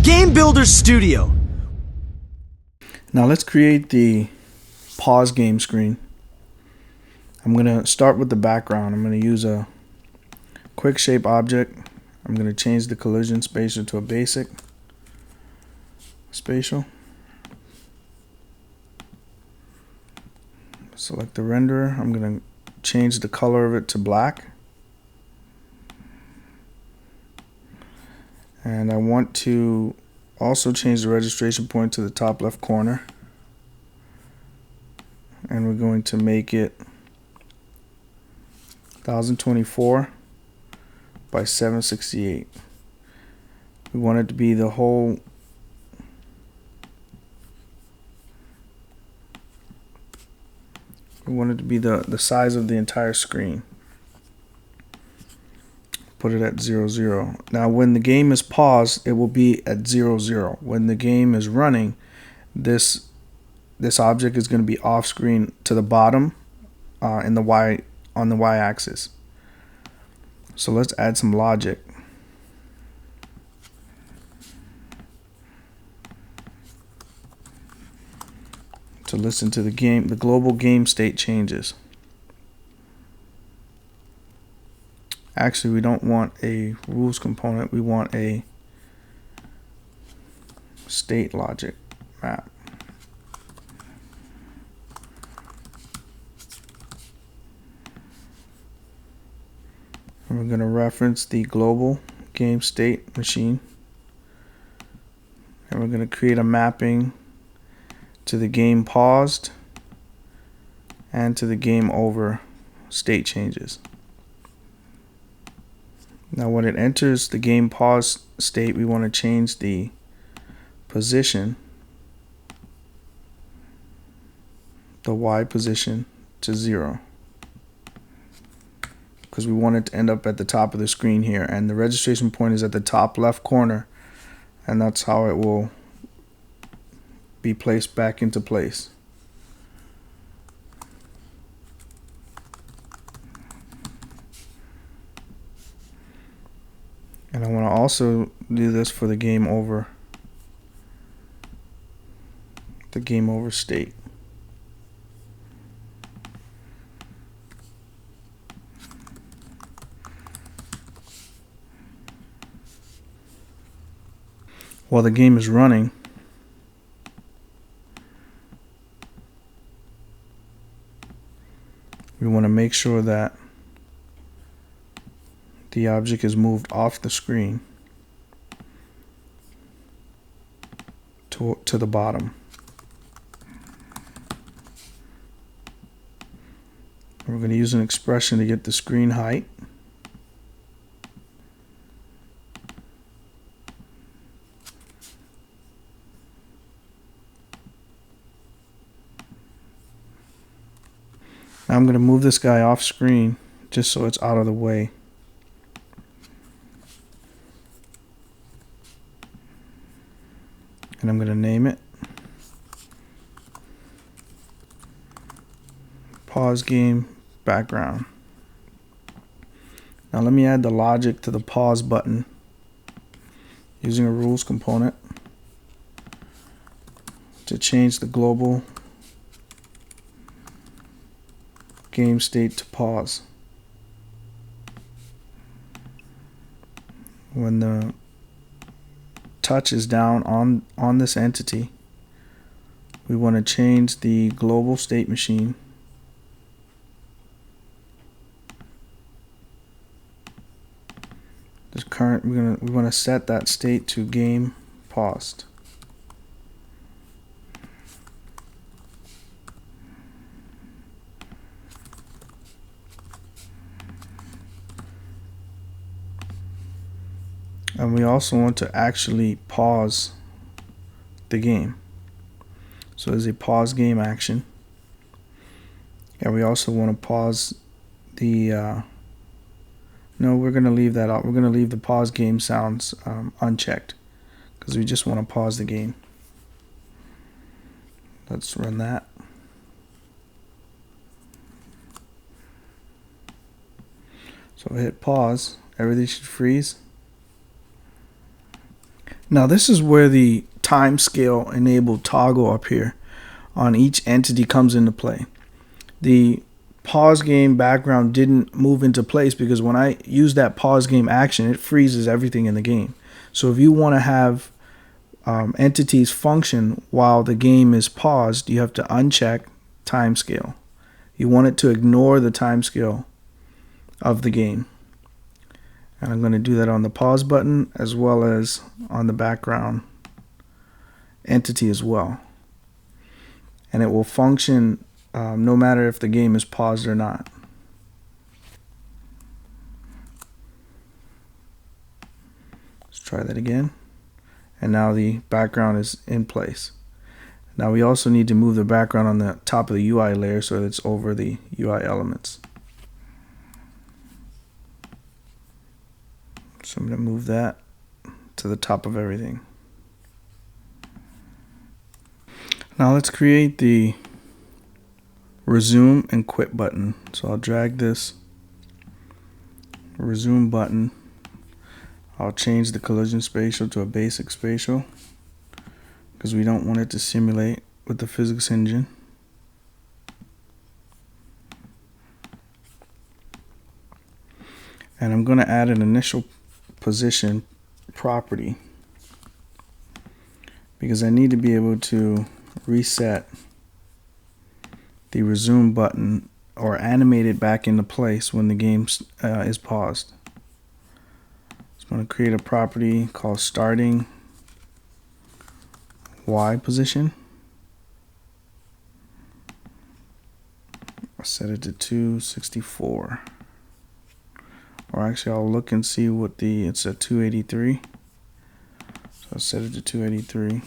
Game Builder Studio. Now let's create the pause game screen. I'm going to start with the background. I'm going to use a quick shape object. I'm going to change the collision spacer to a basic spatial. Select the renderer. I'm going to change the color of it to black. And I want to also change the registration point to the top left corner. And we're going to make it 1024 by 768. We want it to be the whole the size of the entire screen. Put it at 0, 0. Now when the game is paused, it will be at 0, 0. When the game is running, this object is going to be off screen to the bottom on the y-axis. So let's add some logic. To listen to the global game state changes. Actually, we don't want a rules component, we want a state logic map. And we're going to reference the global game state machine. And we're going to create a mapping to the game paused and to the game over state changes. Now when it enters the game pause state, we want to change the position, the Y position, to 0. Because we want it to end up at the top of the screen here, and the registration point is at the top left corner, and that's how it will be placed back into place. And I want to also do this for the game over state. While the game is running, we want to make sure that the object is moved off the screen to the bottom. We're going to use an expression to get the screen height. Now I'm going to move this guy off screen just so it's out of the way. And I'm going to name it pause game background. Now let me add the logic to the pause button using a rules component to change the global game state to pause. When the touch is down on this entity, we want to change the global state machine we want to set that state to game paused. And we also want to actually pause the game. So there's a pause game action. And we also want to pause the no, we're going to leave that out. We're going to leave the pause game sounds unchecked because we just want to pause the game. Let's run that. So hit pause. Everything should freeze. Now this is where the timescale enabled toggle up here on each entity comes into play. The pause game background didn't move into place because when I use that pause game action, it freezes everything in the game. So if you want to have entities function while the game is paused, you have to uncheck timescale. You want it to ignore the timescale of the game. And I'm going to do that on the pause button as well as on the background entity as well. And it will function no matter if the game is paused or not. Let's try that again. And now the background is in place. Now we also need to move the background on the top of the UI layer so that it's over the UI elements. So I'm going to move that to the top of everything. Now let's create the resume and quit button. So I'll drag this resume button. I'll change the collision spatial to a basic spatial because we don't want it to simulate with the physics engine. And I'm going to add an initial position property because I need to be able to reset the resume button or animate it back into place when the game is paused. So I'm going to create a property called starting Y position. I'll set it to 264. Or actually I'll look and see what it's at 283. So I'll set it to 283.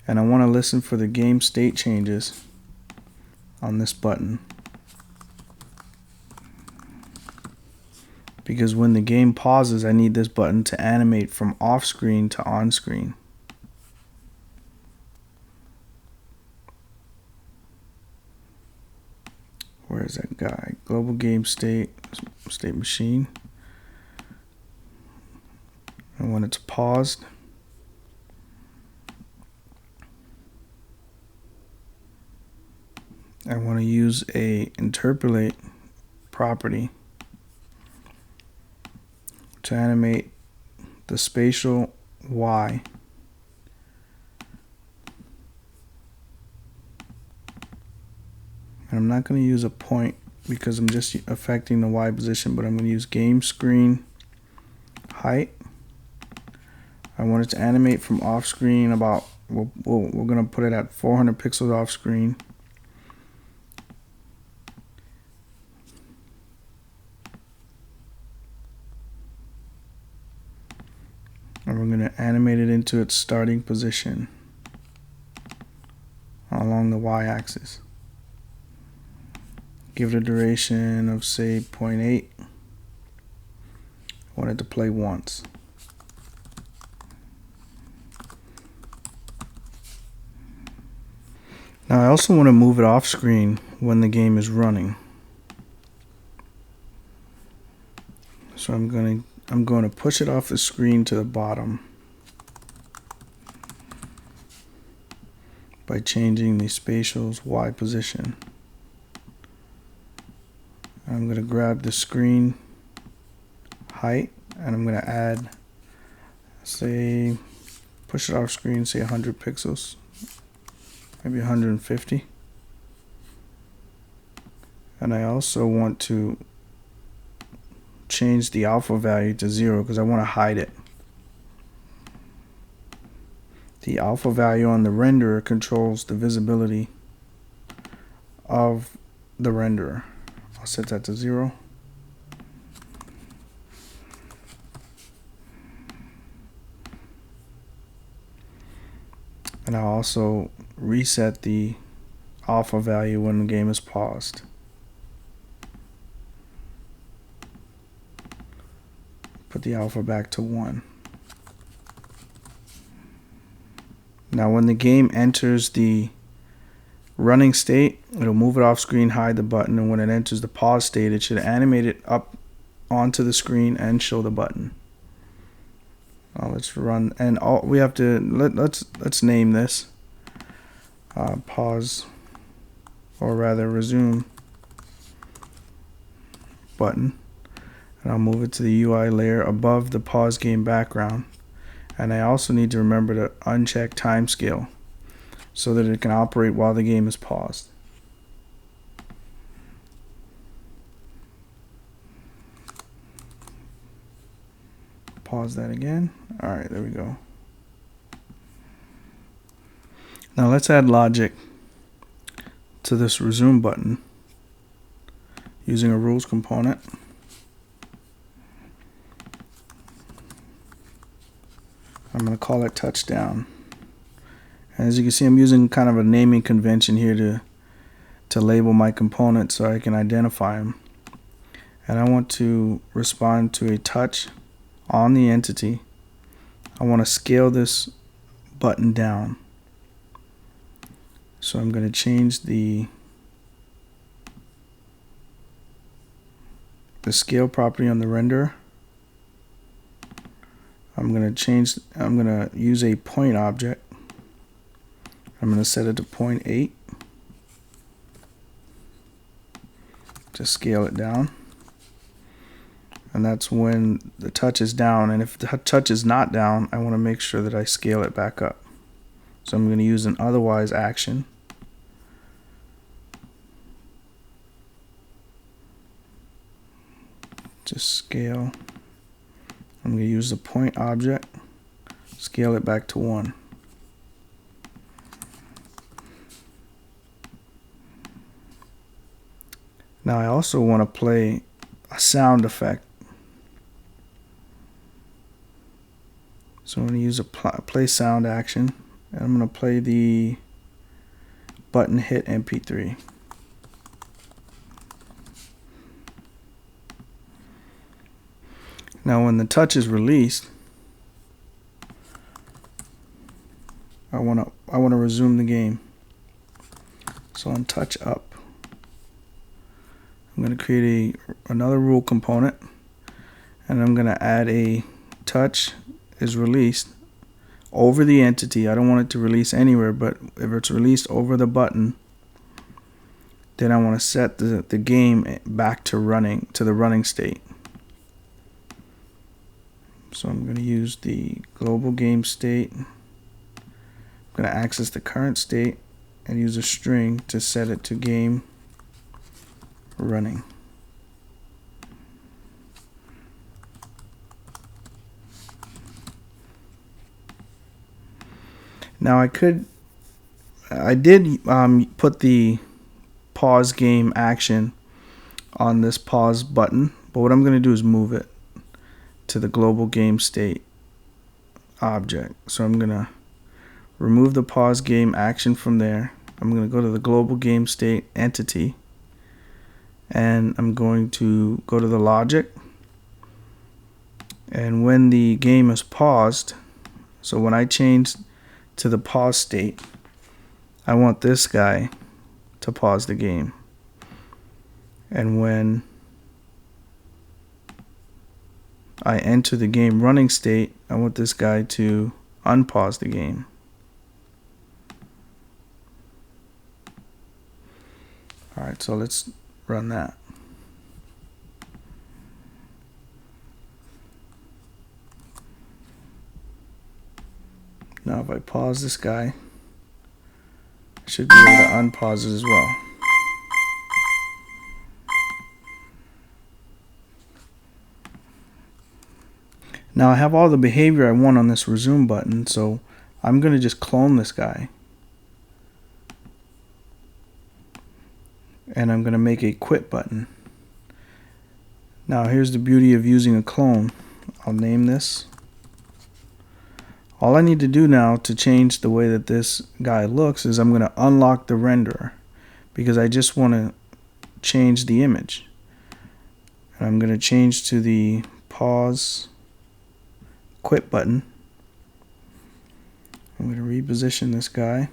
And I want to listen for the game state changes on this button. Because when the game pauses, I need this button to animate from off screen to on screen. Where is that guy? Global game state machine. And when it's paused, I want to use a interpolate property to animate the spatial Y and I'm not going to use a point because I'm just affecting the Y position, but I'm going to use game screen height. I want it to animate from off screen about, we're going to put it at 400 pixels off screen. And we're going to animate it into its starting position along the Y-axis. Give it a duration of say 0.8. I want it to play once. Now I also want to move it off screen when the game is running. So I'm going to push it off the screen to the bottom by changing the spatial's Y position. I'm going to grab the screen height and I'm going to add, say, push it off screen, say 100 pixels, maybe 150. And I also want to change the alpha value to 0 because I want to hide it. The alpha value on the renderer controls the visibility of the renderer. I'll set that to 0. And I'll also reset the alpha value when the game is paused. Put the alpha back to 1. Now when the game enters the running state, it'll move it off screen, hide the button, and when it enters the pause state, it should animate it up onto the screen and show the button. Let's run, and we have to let's name this pause, or rather resume button, and I'll move it to the UI layer above the pause game background. And I also need to remember to uncheck timescale so that it can operate while the game is paused. Pause that again. Alright, there we go. Now let's add logic to this resume button using a rules component. I'm going to call it touchdown. And as you can see, I'm using kind of a naming convention here to label my components so I can identify them. And I want to respond to a touch on the entity. I want to scale this button down. So I'm going to change the scale property on the render. I'm going to use a point object. I'm going to set it to 0.8 to scale it down. And that's when the touch is down. And if the touch is not down, I want to make sure that I scale it back up. So I'm going to use an otherwise action. Just scale. I'm going to use the point object, scale it back to 1. Now I also want to play a sound effect. So I'm going to use a play sound action, and I'm going to play the button hit MP3. Now when the touch is released, I want to resume the game. So on touch up, I'm going to create another rule component, and I'm going to add a touch is released over the entity. I don't want it to release anywhere, but if it's released over the button, then I want to set the game back to the running state. So I'm going to use the global game state. I'm going to access the current state and use a string to set it to game running. Now I did put the pause game action on this pause button, but what I'm going to do is move it to the global game state object. So I'm going to remove the pause game action from there. I'm going to go to the global game state entity, and I'm going to go to the logic, and when the game is paused, so when I change to the pause state, I want this guy to pause the game, and when I enter the game running state, I want this guy to unpause the game. Alright, so let's run that. Now if I pause this guy, I should be able to unpause it as well. Now I have all the behavior I want on this resume button, so I'm going to just clone this guy. And I'm going to make a quit button. Now here's the beauty of using a clone. I'll name this. All I need to do now to change the way that this guy looks is I'm going to unlock the renderer, because I just want to change the image. And I'm going to change to the pause quit button. I'm going to reposition this guy,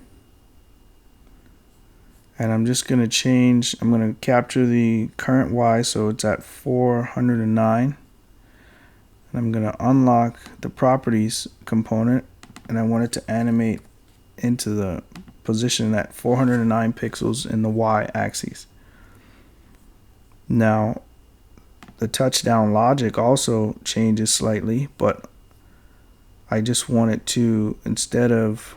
and I'm just going to change, I'm going to capture the current Y so it's at 409, And I'm going to unlock the properties component, and I want it to animate into the position at 409 pixels in the y-axis. Now the touchdown logic also changes slightly, but I just want it to, instead of,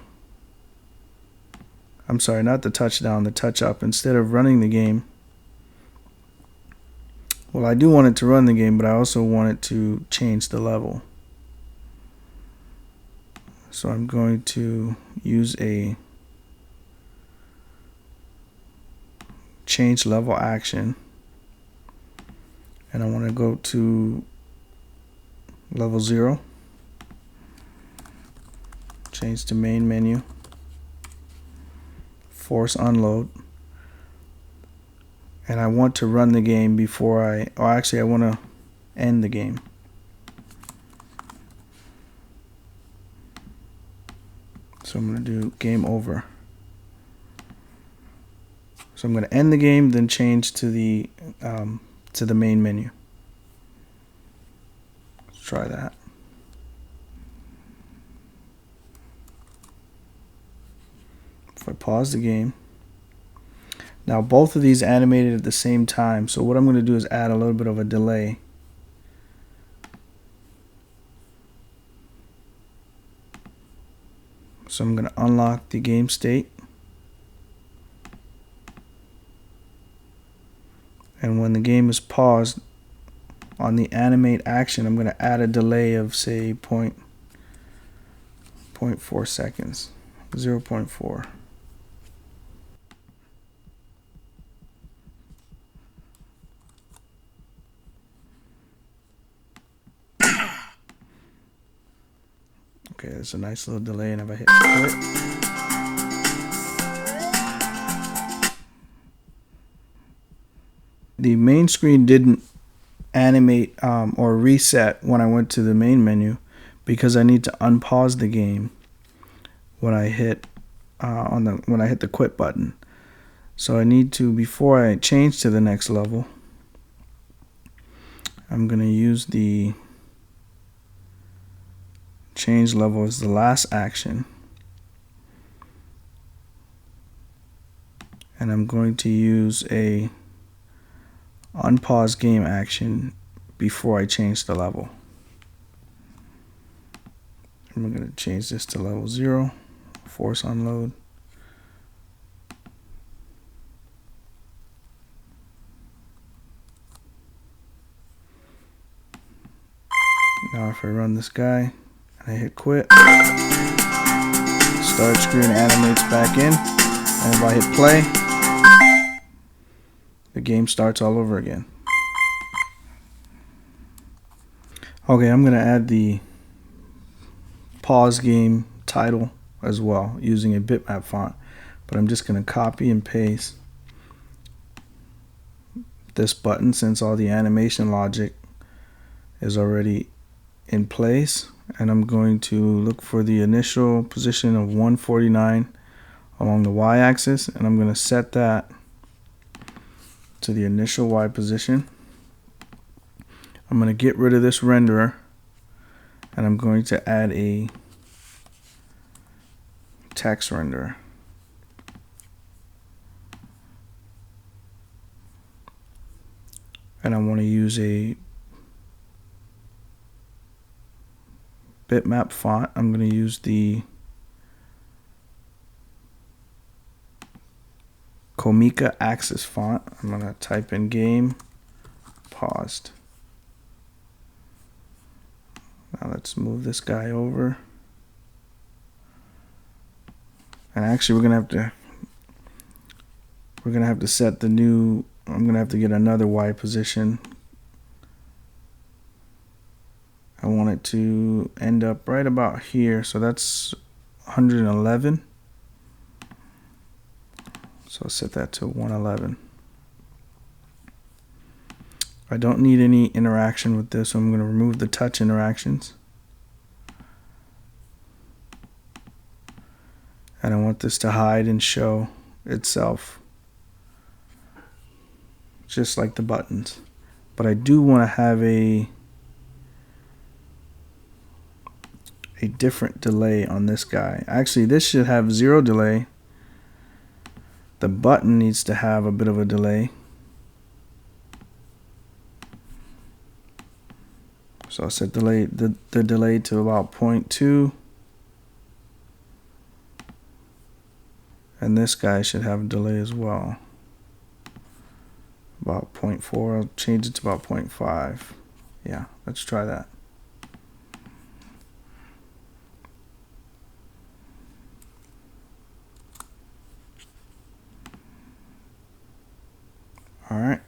I'm sorry, not the touchdown, the touch up, instead of running the game, well, I do want it to run the game, but I also want it to change the level. So I'm going to use a change level action, and I want to go to level 0, change to main menu, force unload, and I want to run the game before I want to end the game. So I'm going to do game over. So I'm going to end the game, then change to the main menu. Let's try that. If I pause the game, now both of these animated at the same time. So what I'm going to do is add a little bit of a delay. So I'm going to unlock the game state. And when the game is paused, on the animate action, I'm going to add a delay of, say, 0.4 seconds, 0.4. Okay, there's a nice little delay, and if I hit quit, the main screen didn't animate or reset when I went to the main menu, because I need to unpause the game when I hit when I hit the quit button. So I need to, before I change to the next level, I'm going to use the change level as the last action, and I'm going to use a unpause game action before I change the level. I'm going to change this to level 0, force unload. Now if I run this guy and I hit quit, start screen animates back in, and if I hit play, the game starts all over again. Okay, I'm going to add the pause game title as well using a bitmap font, but I'm just going to copy and paste this button since all the animation logic is already in place, and I'm going to look for the initial position of 149 along the y-axis, and I'm going to set that to the initial y position. I'm going to get rid of this renderer, and I'm going to add a text renderer. And I want to use a bitmap font. I'm going to use the Comica Axis font. I'm going to type in game paused. Now let's move this guy over. And actually we're going to have to set the new, I'm going to have to get another Y position. I want it to end up right about here, so that's 111. So I'll set that to 111. I don't need any interaction with this, so I'm going to remove the touch interactions. And I want this to hide and show itself, just like the buttons. But I do want to have a a different delay on this guy. Actually, this should have 0 delay. The button needs to have a bit of a delay. So I'll set the delay to about 0.2. And this guy should have a delay as well. About 0.4. I'll change it to about 0.5. Yeah, let's try that. All right.